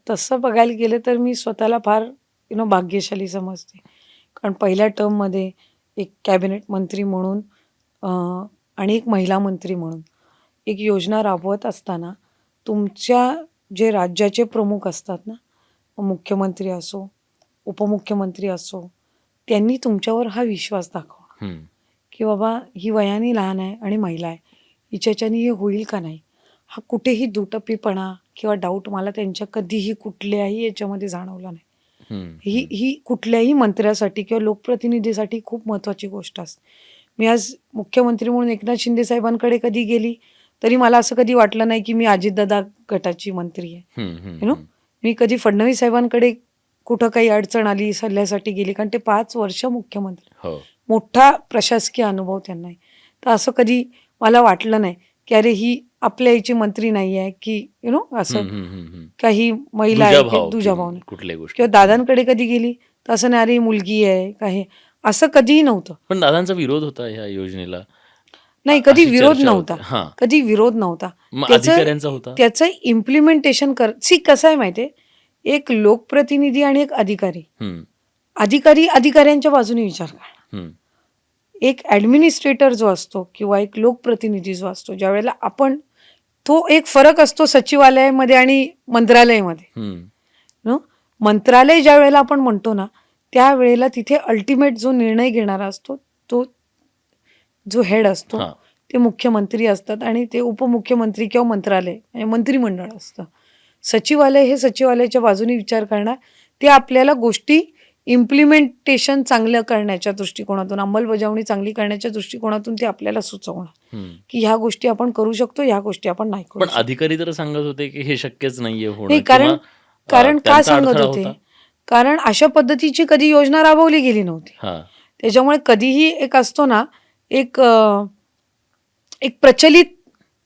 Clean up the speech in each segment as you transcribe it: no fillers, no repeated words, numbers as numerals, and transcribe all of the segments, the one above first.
तसं बघायला गेलं तर मी स्वतःला फार भाग्यशाली समजते. कारण पहिल्या टर्ममध्ये एक कॅबिनेट मंत्री म्हणून आणि एक महिला मंत्री म्हणून एक योजना राबवत असताना तुमच्या जे राज्याचे प्रमुख असतात ना, मुख्यमंत्री असो, उपमुख्यमंत्री असो, त्यांनी तुमच्यावर हा विश्वास दाखवणं, हम्म. की बाबा ही वयाने लहान आहे आणि महिला आहे, हिच्याच्याने हे होईल का नाही, हा कुठेही दुटप्पीपणा किंवा डाऊट मला त्यांच्या कधीही कुठल्याही याच्यामध्ये जाणवला नाही. हम्म. ही ही कुठल्याही मंत्र्यासाठी किंवा लोकप्रतिनिधीसाठी खूप महत्त्वाची गोष्ट असते. मी आज मुख्यमंत्री म्हणून एकनाथ शिंदे साहेबांकडे कधी गेली तरी मला असं कधी वाटलं नाही की मी अजितदादा गटाची मंत्री आहे. हम्म. हम्म. यु नो मी कधी फडणवीस साहेबांकडे कुठं काही अडचण आली सल्ल्यासाठी गेली, कारण ते 5 वर्ष मुख्यमंत्री, हो. मोठा प्रशासकीय अनुभव त्यांना आहे. तर असं कधी मला वाटलं नाही की अरे ही आपल्या याची मंत्री नाही आहे, की असं हम्म. हम्म. हम्म. काही महिला आहे की दुजाभाव दुजाभाव नाही. कुठल्याही गोष्टी किंवा दादांकडे कधी गेली तर असं नाही अरे मुलगी आहे का हे, असं कधीही नव्हतं. पण दादांचा विरोध होता ह्या योजनेला, नाही, कधी अशी विरोध चर्चा नव्हता. होते. हा, कधी विरोध नव्हता. मग त्याचं अधिकाऱ्यांचा होता. त्याचं इम्प्लिमेंटेशन कसं आहे माहिती आहे, एक लोकप्रतिनिधी आणि एक अधिकारी. हम्म. अधिकाऱ्यांच्या बाजूने विचार करणार. हम्म. एक ॲडमिनिस्ट्रेटर जो असतो किंवा एक लोकप्रतिनिधी जो असतो, ज्यावेळेला आपण तो एक फरक असतो सचिवालयामध्ये आणि मंत्रालयामध्ये. हम्म. मंत्रालय ज्या वेळेला आपण म्हणतो ना, त्यावेळेला तिथे अल्टिमेट जो निर्णय घेणारा असतो, तो जो हेड असतो हा. ते मुख्यमंत्री असतात आणि ते उपमुख्यमंत्री किंवा मंत्रालय म्हणजे मंत्रिमंडळ असतं. सचिवालय हे सचिवालयाच्या बाजूने विचार करणार, ते आपल्याला गोष्टी इम्प्लिमेंटेशन चांगलं करण्याच्या दृष्टिकोनातून, अंमलबजावणी चांगली करण्याच्या दृष्टिकोनातून ते आपल्याला सुचवणार, हम्म. की ह्या गोष्टी आपण करू शकतो, ह्या गोष्टी आपण नाही करू पण शकतो. अधिकारी तर सांगत होते की हे शक्यच नाहीये होणं, नाही, किंवा कारण का त्यांचा सांगत अडथळा होते, होता. कारण अशा पद्धतीची कधी योजना राबवली गेली नव्हती. हा. त्याच्यामुळे कधीही एक असतो ना, एक एक प्रचलित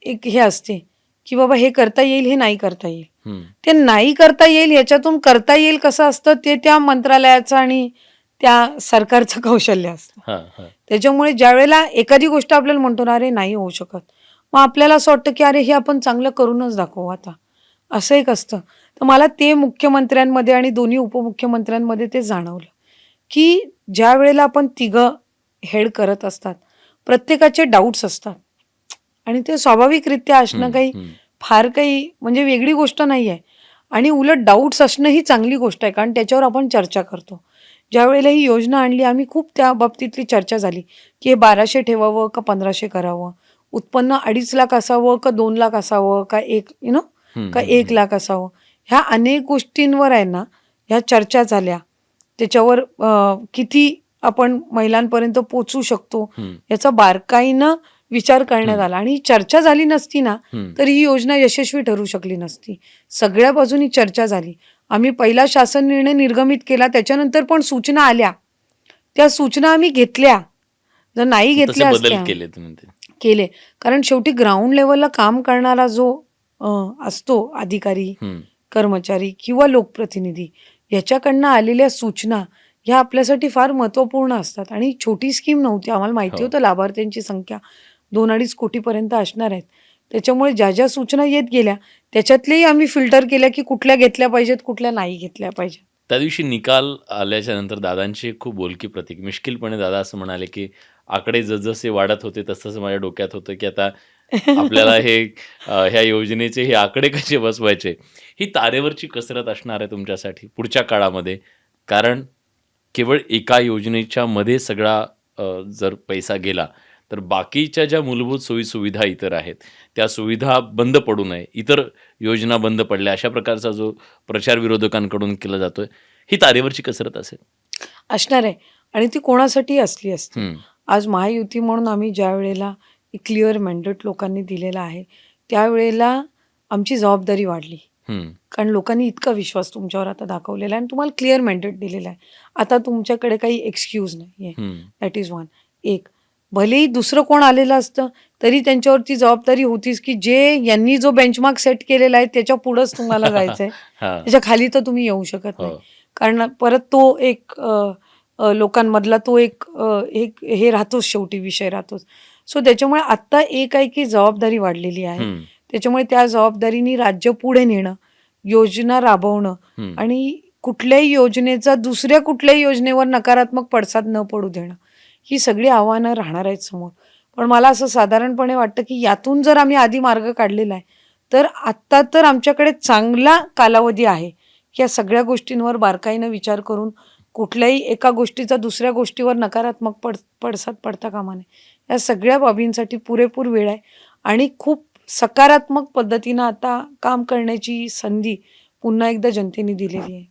एक हे असते की बाबा हे करता येईल, हे नाही करता येईल. हम्म. ते नाही करता येईल याच्यातून करता येईल कसं असतं ते त्या मंत्रालयाचं आणि त्या सरकारचं कौशल्य असतं. हा. हा. त्याच्यामुळे ज्यावेळेला एखादी गोष्ट आपल्याला म्हणतो ना अरे नाही होऊ शकत, मग आपल्याला असं वाटतं की अरे हे आपण चांगलं करूनच दाखवू आता, असं एक असतं. तर मला ते मुख्यमंत्र्यांमध्ये आणि दोन्ही उपमुख्यमंत्र्यांमध्ये ते जाणवलं की ज्या वेळेला आपण तिघं हेड करत असतात, प्रत्येकाचे डाऊट्स असतात आणि ते स्वाभाविकरित्या असणं हम्म. काही हम्म. फार काही म्हणजे वेगळी गोष्ट नाही आहे. आणि उलट डाऊट्स असणं ही चांगली गोष्ट आहे, कारण त्याच्यावर आपण चर्चा करतो. ज्यावेळेला ही योजना आणली आम्ही खूप त्या बाबतीतली चर्चा झाली की हे 1200 ठेवावं का 1500 करावं, उत्पन्न 2.5 लाख असावं का 2 लाख असावं का हम्म. का हम्म. 1 लाख असावं. ह्या अनेक गोष्टींवर आहे ना ह्या चर्चा झाल्या. त्याच्यावर किती आपण महिलांपर्यंत पोचू शकतो हम्म. याचा बारकाईनं विचार करण्यात आला. आणि ही चर्चा झाली नसती ना हम्म. तर ही योजना यशस्वी ठरू शकली नसती. सगळ्या बाजूनी चर्चा झाली. आम्ही पहिला शासन निर्णय निर्गमित केला, त्याच्यानंतर पण सूचना आल्या, त्या सूचना आम्ही घेतल्या. जर नाही तसे घेतल्या बदल असत्या केले तुम्ही ते. केले, कारण शेवटी ग्राउंड लेवलला काम करणारा जो असतो अधिकारी, हम्म. कर्मचारी किंवा लोकप्रतिनिधी, याच्याकडनं आलेल्या सूचना ह्या आपल्यासाठी फार महत्त्वपूर्ण असतात. आणि छोटी स्कीम नव्हती, आम्हाला माहिती हो. होतं लाभार्थ्यांची संख्या 2-2.5 कोटीपर्यंत असणार आहेत. त्याच्यामुळे ज्या ज्या सूचना येत गेल्या त्याच्यातलेही आम्ही फिल्टर केल्या की कुठल्या घेतल्या पाहिजेत, कुठल्या नाही घेतल्या पाहिजेत. त्या दिवशी निकाल आल्याच्या नंतर दादांची खूप बोलकी प्रतीक, मिश्किलपणे दादा असं म्हणाले की आकडे जसजसे वाढत होते तसं माझ्या डोक्यात होतं की आता आपल्याला हे ह्या योजनेचे हे आकडे कसे बसवायचे. ही तारेवरची कसरत असणार आहे तुमच्यासाठी पुढच्या काळामध्ये, कारण केवळ एका योजनेच्या मध्ये सगळा जर पैसा गेला तर बाकीच्या ज्या मूलभूत सोयीसुविधा इतर आहेत त्या सुविधा बंद पडू नये, इतर योजना बंद पडल्या, अशा प्रकारचा जो प्रचार विरोधकांकडून केला जातोय, ही तारेवरची कसरत असेल. असणार आहे आणि ती कोणासाठी असली असते. हम्म. आज महायुती म्हणून आम्ही ज्या वेळेला एक क्लिअर मॅन्डेट लोकांनी दिलेला आहे त्यावेळेला आमची जबाबदारी वाढली. हम्म. कारण लोकांनी इतका विश्वास तुमच्यावर आता दाखवलेला आहे आणि तुम्हाला क्लिअर मॅन्डेट दिलेला आहे. आता तुमच्याकडे काही एक्सक्यूज नाही आहे. हम्म. That is one. एक, भलेही दुसरं कोण आलेलं असतं तरी त्यांच्यावरती जबाबदारी होतीच की यांनी जो बेंचमार्क सेट केलेला आहे त्याच्या पुढंच तुम्हाला जायचं आहे, हा. त्याच्या खाली तर तुम्ही येऊ शकत नाही. हो. कारण परत तो एक लोकांमधला तो एक हे राहतोच, शेवटी विषय राहतोच. सो त्याच्यामुळे आत्ता एक आहे की जबाबदारी वाढलेली आहे. हम्म. त्याच्यामुळे त्या जबाबदारीने राज्य पुढे नेणं योजना राबवणं हं. आणि कुठल्याही योजनेचा दुसऱ्या कुठल्याही योजनेवर नकारात्मक पडसाद न पडू देणं, ही सगळी आव्हानं राहणार आहेत समोर. पण मला असं साधारणपणे वाटतं, की यातून जर आम्ही आधी मार्ग काढलेला आहे, तर आत्ता तर आमच्याकडे चांगला कालावधी आहे, की या सगळ्या गोष्टींवर बारकाईनं विचार करून कुठल्याही एका गोष्टीचा दुसऱ्या गोष्टीवर नकारात्मक पडसाद पडता कामा नये. या सगळ्या बाबींसाठी पुरेपूर वेळ आहे आणि खूप सकारात्मक पद्धतीनं आता काम करण्याची संधी पुन्हा एकदा जनतेने दिलेली आहे.